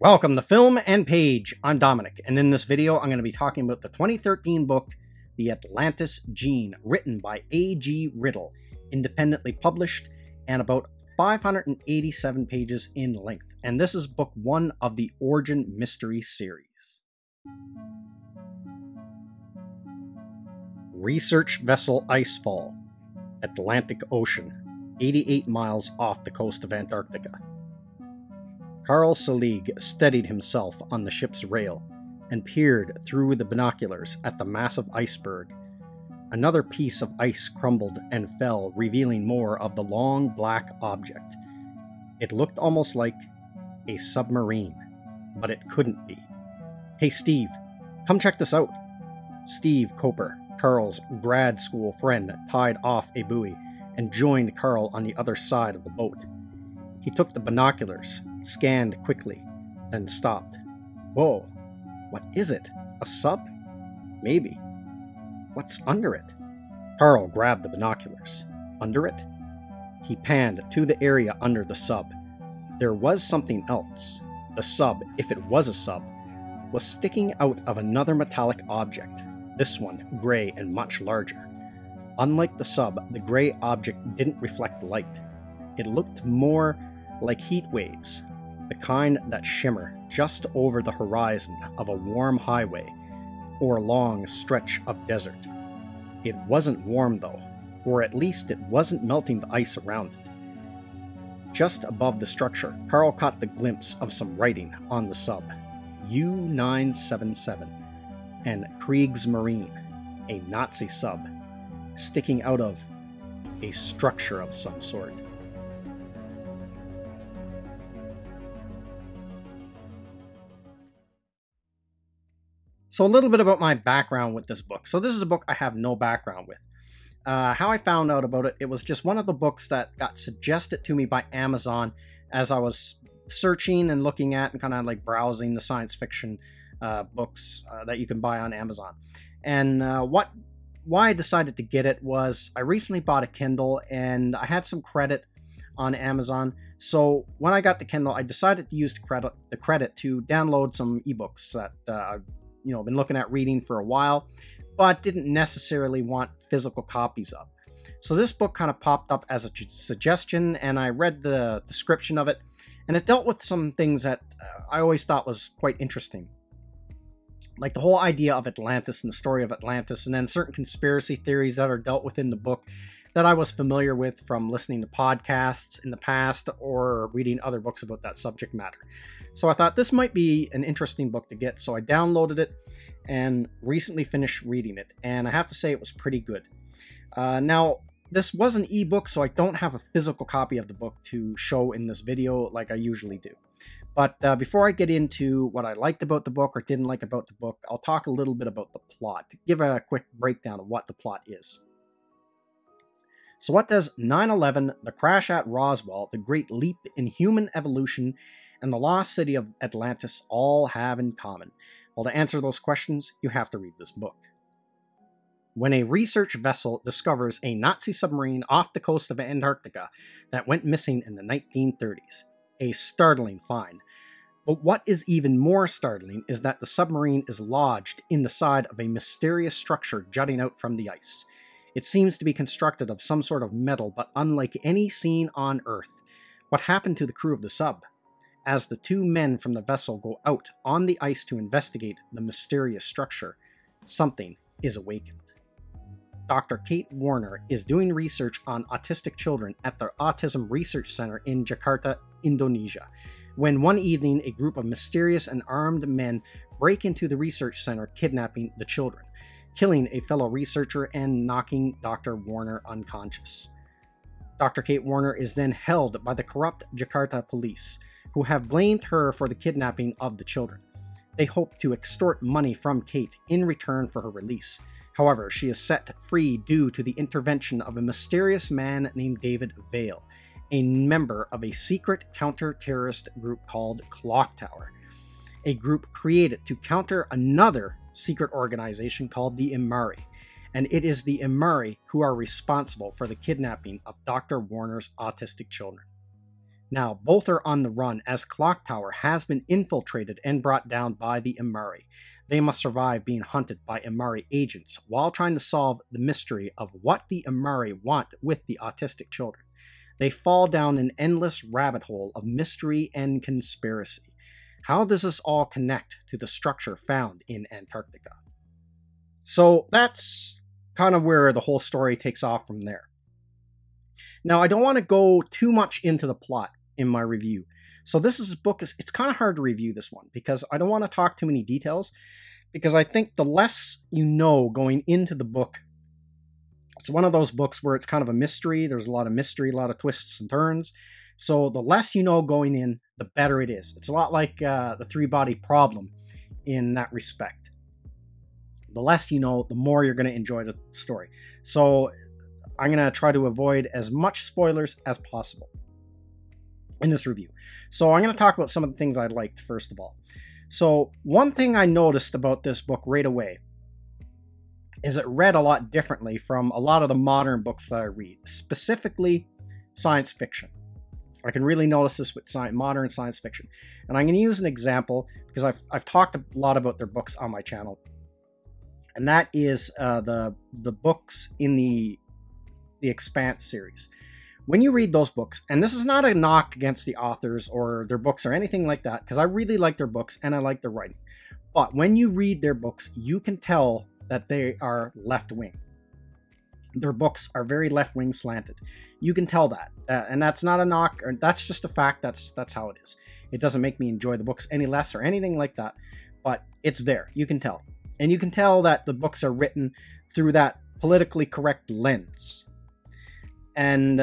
Welcome to Film and Page. I'm Dominic, and in this video I'm going to be talking about the 2013 book, The Atlantis Gene, written by A.G.Riddle, independently published, and about 587 pages in length. And this is book 1 of the Origin Mystery series. Research Vessel Icefall, Atlantic Ocean, 88 miles off the coast of Antarctica. Carl Selig steadied himself on the ship's rail and peered through the binoculars at the massive iceberg. Another piece of ice crumbled and fell, revealing more of the long black object. It looked almost like a submarine, but it couldn't be. "Hey Steve, come check this out." Steve Coper, Carl's grad school friend, tied off a buoy and joined Carl on the other side of the boat. He took the binoculars, scanned quickly, then stopped. "Whoa, what is it? A sub? Maybe. What's under it?" Carl grabbed the binoculars. Under it? He panned to the area under the sub. There was something else. The sub, if it was a sub, was sticking out of another metallic object, this one gray and much larger. Unlike the sub, the gray object didn't reflect light. It looked more like heat waves, the kind that shimmer just over the horizon of a warm highway or long stretch of desert. It wasn't warm though, or at least it wasn't melting the ice around it. Just above the structure, Carl caught the glimpse of some writing on the sub. U-977 and Kriegsmarine, a Nazi sub, sticking out of a structure of some sort. So a little bit about my background with this book. So this is a book I have no background with. How I found out about it, it was just one of the books that got suggested to me by Amazon as I was searching and looking at and kind of like browsing the science fiction books that you can buy on Amazon. And why I decided to get it was I recently bought a Kindle and I had some credit on Amazon. So when I got the Kindle, I decided to use the credit to download some ebooks that I've been looking at reading for a while, but didn't necessarily want physical copies of. So this book kind of popped up as a suggestion, and I read the description of it, and it dealt with some things that I always thought was quite interesting. Like the whole idea of Atlantis and the story of Atlantis, and then certain conspiracy theories that are dealt with in the book that I was familiar with from listening to podcasts in the past or reading other books about that subject matter. So I thought this might be an interesting book to get, so I downloaded it and recently finished reading it, and I have to say it was pretty good. Now, this was an ebook, so I don't have a physical copy of the book to show in this video like I usually do. But before I get into what I liked about the book or didn't like about the book, I'll talk a little bit about the plot, to give a quick breakdown of what the plot is. So what does 9/11, the crash at Roswell, the great leap in human evolution, and the lost city of Atlantis all have in common? Well, to answer those questions, you have to read this book. When a research vessel discovers a Nazi submarine off the coast of Antarctica that went missing in the 1930s, a startling find. But what is even more startling is that the submarine is lodged in the side of a mysterious structure jutting out from the ice. It seems to be constructed of some sort of metal, but unlike any seen on Earth. What happened to the crew of the sub? As the two men from the vessel go out on the ice to investigate the mysterious structure, something is awakened. Dr. Kate Warner is doing research on autistic children at the Autism Research Center in Jakarta, Indonesia, when one evening a group of mysterious and armed men break into the research center, kidnapping the children, killing a fellow researcher and knocking Dr. Warner unconscious. Dr. Kate Warner is then held by the corrupt Jakarta police, who have blamed her for the kidnapping of the children. They hope to extort money from Kate in return for her release. However, she is set free due to the intervention of a mysterious man named David Vale, a member of a secret counter-terrorist group called Clock Tower, a group created to counter another secret organization called the Imari, and it is the Imari who are responsible for the kidnapping of Dr. Warner's autistic children. Now, both are on the run as Clock Tower has been infiltrated and brought down by the Imari. They must survive being hunted by Imari agents while trying to solve the mystery of what the Imari want with the autistic children. They fall down an endless rabbit hole of mystery and conspiracy. How does this all connect to the structure found in Antarctica? So that's kind of where the whole story takes off from there. Now, I don't want to go too much into the plot in my review. So this book, it's kind of hard to review this one because I don't want to talk too many details, because I think the less you know going into the book, it's one of those books where it's kind of a mystery. There's a lot of mystery, a lot of twists and turns. So the less you know going in, the better it is. It's a lot like the three-body problem in that respect. The less you know, the more you're going to enjoy the story. So I'm going to try to avoid as much spoilers as possible in this review. So I'm going to talk about some of the things I liked, first of all. So one thing I noticed about this book right away is it read a lot differently from a lot of the modern books that I read, specifically science fiction. I can really notice this with modern science fiction. And I'm going to use an example because I've talked a lot about their books on my channel. And that is the books in the Expanse series. When you read those books, and this is not a knock against the authors or their books or anything like that, because I really like their books and I like their writing. But when you read their books, you can tell that they are left-wing. Their books are very left-wing slanted. You can tell that. And that's not a knock, or that's just a fact. That's how it is. It doesn't make me enjoy the books any less or anything like that, but it's there. You can tell. And you can tell that the books are written through that politically correct lens. And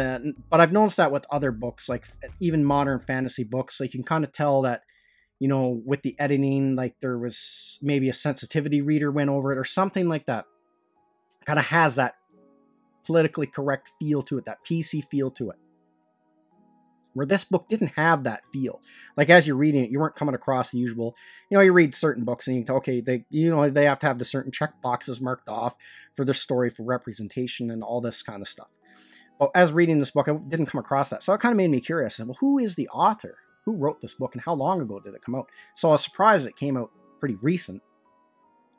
but I've noticed that with other books, like even modern fantasy books, like you can kind of tell that, you know, with the editing, like there was maybe a sensitivity reader went over it or something like that. Kind of has that politically correct feel to it, that PC feel to it. Where this book didn't have that feel. Like as you're reading it, you weren't coming across the usual, you know, you read certain books and you think, okay, they have to have the certain check boxes marked off for their story, for representation and all this kind of stuff. Well, as reading this book, I didn't come across that. So it kind of made me curious. Well, who is the author? Who wrote this book and how long ago did it come out? So I was surprised it came out pretty recent.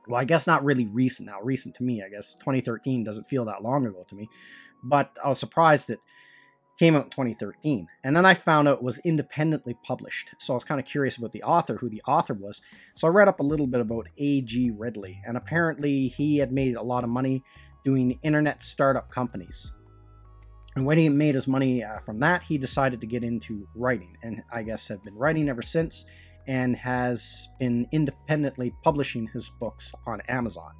Well, I guess not really recent now. Recent to me, I guess. 2013 doesn't feel that long ago to me. But I was surprised it came out in 2013. And then I found out it was independently published. So I was kind of curious about the author, who the author was. So I read up a little bit about A.G.Riddle. And apparently he had made a lot of money doing internet startup companies. And when he made his money from that, he decided to get into writing. And I guess have been writing ever since, and has been independently publishing his books on Amazon.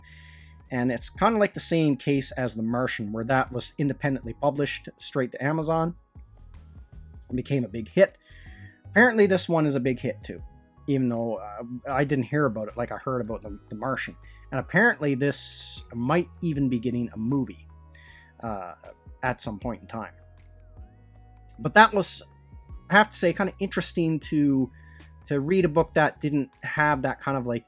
And it's kind of like the same case as The Martian, where that was independently published straight to Amazon. It became a big hit. Apparently this one is a big hit too, even though I didn't hear about it like I heard about The Martian. And apparently this might even be getting a movie at some point in time. But that was, I have to say, kind of interesting to read a book that didn't have that kind of like,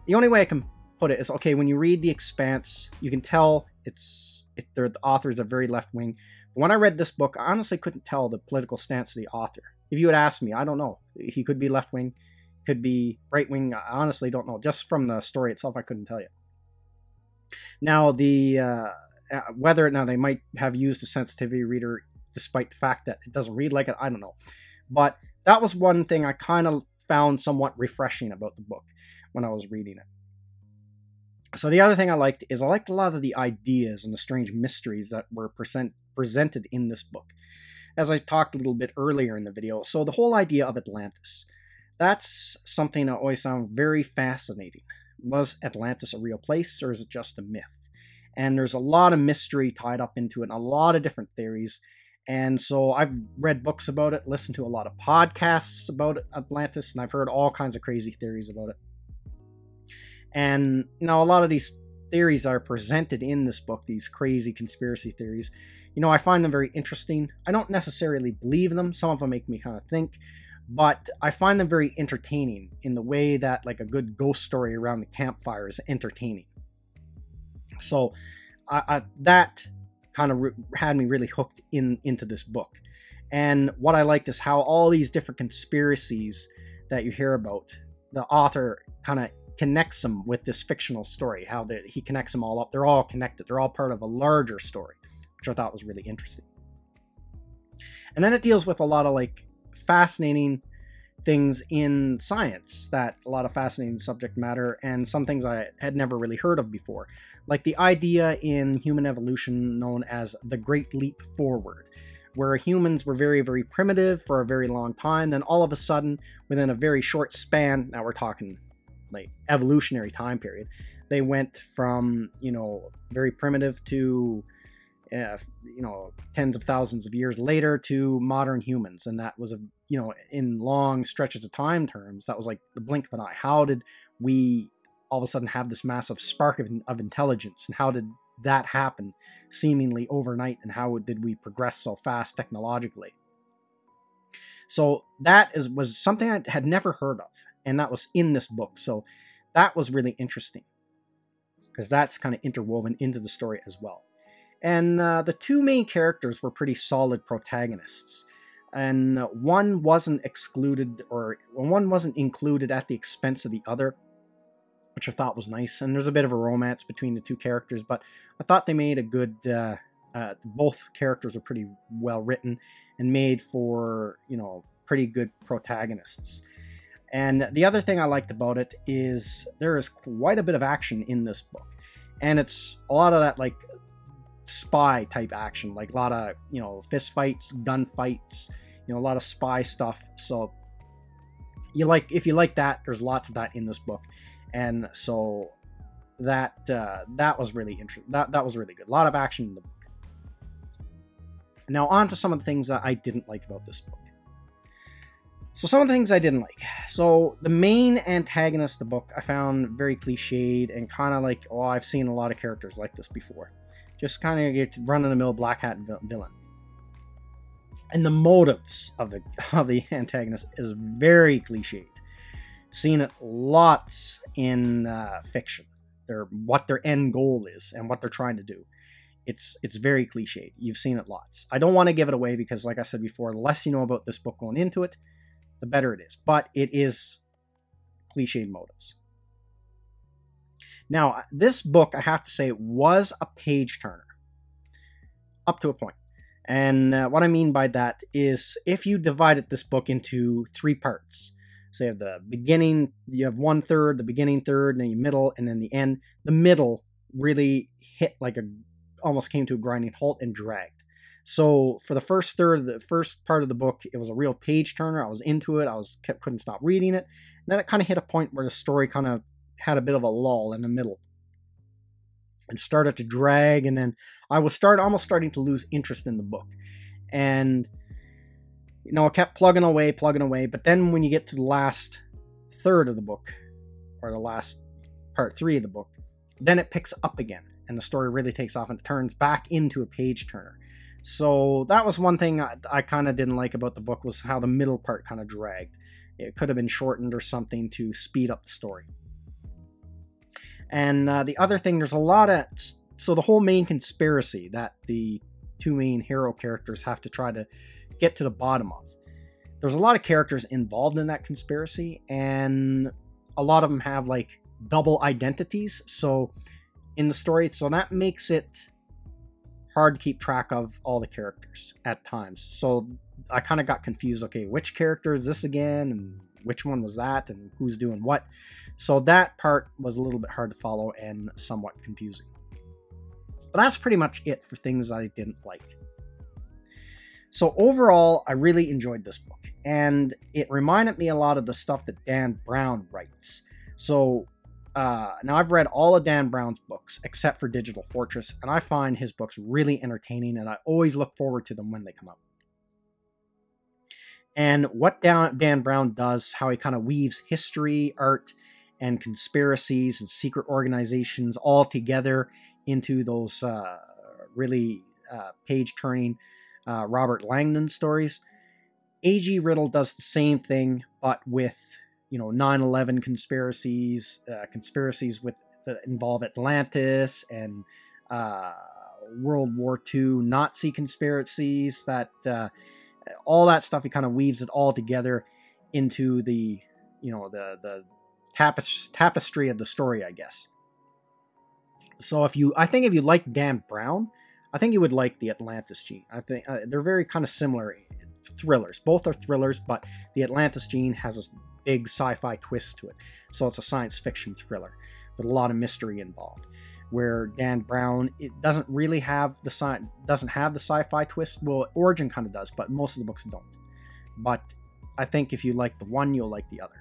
the only way I can put it is, okay, when you read The Expanse, you can tell the authors are very left-wing. But when I read this book, I honestly couldn't tell the political stance of the author. If you had asked me, I don't know. He could be left-wing, could be right-wing. I honestly don't know. Just from the story itself, I couldn't tell you. Now, whether now they might have used a sensitivity reader despite the fact that it doesn't read like it, I don't know. But that was one thing I kind of found somewhat refreshing about the book when I was reading it. So the other thing I liked is I liked a lot of the ideas and the strange mysteries that were presented in this book. As I talked a little bit earlier in the video, so the whole idea of Atlantis, that's something I always found very fascinating. Was Atlantis a real place, or is it just a myth? And there's a lot of mystery tied up into it, and a lot of different theories. And so I've read books about it, listened to a lot of podcasts about Atlantis, and I've heard all kinds of crazy theories about it. And you know, a lot of these theories that are presented in this book, these crazy conspiracy theories, you know, I find them very interesting. I don't necessarily believe them. Some of them make me kind of think, but I find them very entertaining in the way that like a good ghost story around the campfire is entertaining. So that kind of had me really hooked into this book. And what I liked is how all these different conspiracies that you hear about, the author kind of connects them with this fictional story, how he connects them all up. They're all connected. They're all part of a larger story, which I thought was really interesting. And then it deals with a lot of like fascinating things in science, that a lot of fascinating subject matter, and some things I had never really heard of before, like the idea in human evolution known as the Great Leap Forward, where humans were very, very primitive for a very long time. Then all of a sudden, within a very short span, now we're talking like evolutionary time period, they went from, very primitive to, tens of thousands of years later to modern humans. And that was, in long stretches of time terms, that was like the blink of an eye. How did we all of a sudden have this massive spark of intelligence? And how did that happen seemingly overnight? And how did we progress so fast technologically? So that was something I had never heard of. And that was in this book. So that was really interesting, because that's kind of interwoven into the story as well. And the two main characters were pretty solid protagonists. And one wasn't included at the expense of the other, which I thought was nice. And there's a bit of a romance between the two characters, but I thought they made a good, both characters were pretty well written and made for, pretty good protagonists. And the other thing I liked about it is there is quite a bit of action in this book. And it's a lot of that like spy type action, like a lot of, fist fights, gun fights, a lot of spy stuff. So if you like that, there's lots of that in this book. And so that was really interesting. That was really good. A lot of action in the book. Now on to some of the things that I didn't like about this book. So some of the things I didn't like. So the main antagonist of the book I found very cliched and kind of like, I've seen a lot of characters like this before. Just kind of get run-of-the-mill black hat villain. And the motives of the antagonist is very cliched. Seen it lots in fiction. What their end goal is and what they're trying to do. It's very cliched. You've seen it lots. I don't want to give it away because, like I said before, the less you know about this book going into it, the better it is. But it is cliched motives. Now, this book, I have to say, was a page turner. Up to a point. And what I mean by that is if you divided this book into 3 parts, so you have the beginning, you have 1/3, the beginning third, and then the middle, and then the end. The middle really hit almost came to a grinding halt and dragged. So for the first third, the first part of the book, it was a real page turner. I was into it. Couldn't stop reading it. And then it kind of hit a point where the story kind of had a bit of a lull in the middle and started to drag. And then I was almost starting to lose interest in the book. And, I kept plugging away. But then when you get to the last third of the book, or the last part 3 of the book, then it picks up again. And the story really takes off and it turns back into a page turner. So that was one thing I kind of didn't like about the book, was how the middle part kind of dragged. It could have been shortened or something to speed up the story. And the other thing, there's a lot of... So the whole main conspiracy that the 2 main hero characters have to try to get to the bottom of. There's a lot of characters involved in that conspiracy, and a lot of them have like double identities. So in the story, so that makes it hard to keep track of all the characters at times. So I kind of got confused. Okay, which character is this again? And which one was that? And who's doing what? So that part was a little bit hard to follow and somewhat confusing. But that's pretty much it for things that I didn't like. So overall, I really enjoyed this book. And it reminded me a lot of the stuff that Dan Brown writes. So now I've read all of Dan Brown's books except for Digital Fortress, and I find his books really entertaining, and I always look forward to them when they come out. And what Dan Brown does, how he kind of weaves history, art, and conspiracies and secret organizations all together into those really page-turning Robert Langdon stories. A.G.Riddle does the same thing, but with 9/11 conspiracies, conspiracies that involve Atlantis, and World War II Nazi conspiracies that all that stuff. He kind of weaves it all together into the, the tapestry of the story, I guess. So I think if you like Dan Brown, I think you would like the Atlantis Gene. I think they're very kind of similar thrillers. Both are thrillers, but the Atlantis Gene has a big sci-fi twist to it. So it's a science fiction thriller with a lot of mystery involved. Where Dan Brown, it doesn't really have the sci-fi twist. Well, Origin kind of does, but most of the books don't. But I think if you like the one, you'll like the other.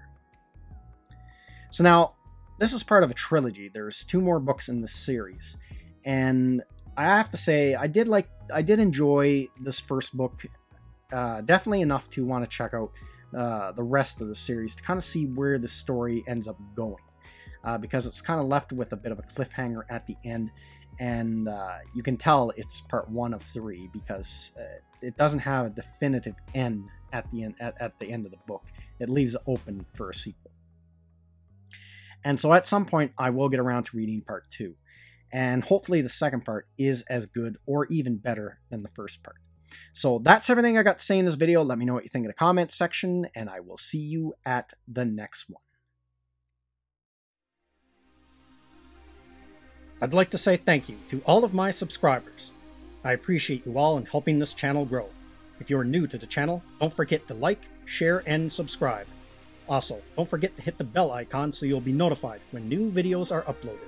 So now, this is part of a trilogy. There's 2 more books in this series, and I have to say I did enjoy this first book, definitely enough to want to check out the rest of the series to kind of see where the story ends up going, because it's kind of left with a bit of a cliffhanger at the end, and you can tell it's part 1 of 3 because it doesn't have a definitive end at the end of the book. It leaves it open for a sequel. And so at some point, I will get around to reading part 2. And hopefully the second part is as good or even better than the first part. So that's everything I got to say in this video. Let me know what you think in the comments section, and I will see you at the next one. I'd like to say thank you to all of my subscribers. I appreciate you all in helping this channel grow. If you're new to the channel, don't forget to like, share, and subscribe. Also, don't forget to hit the bell icon so you'll be notified when new videos are uploaded.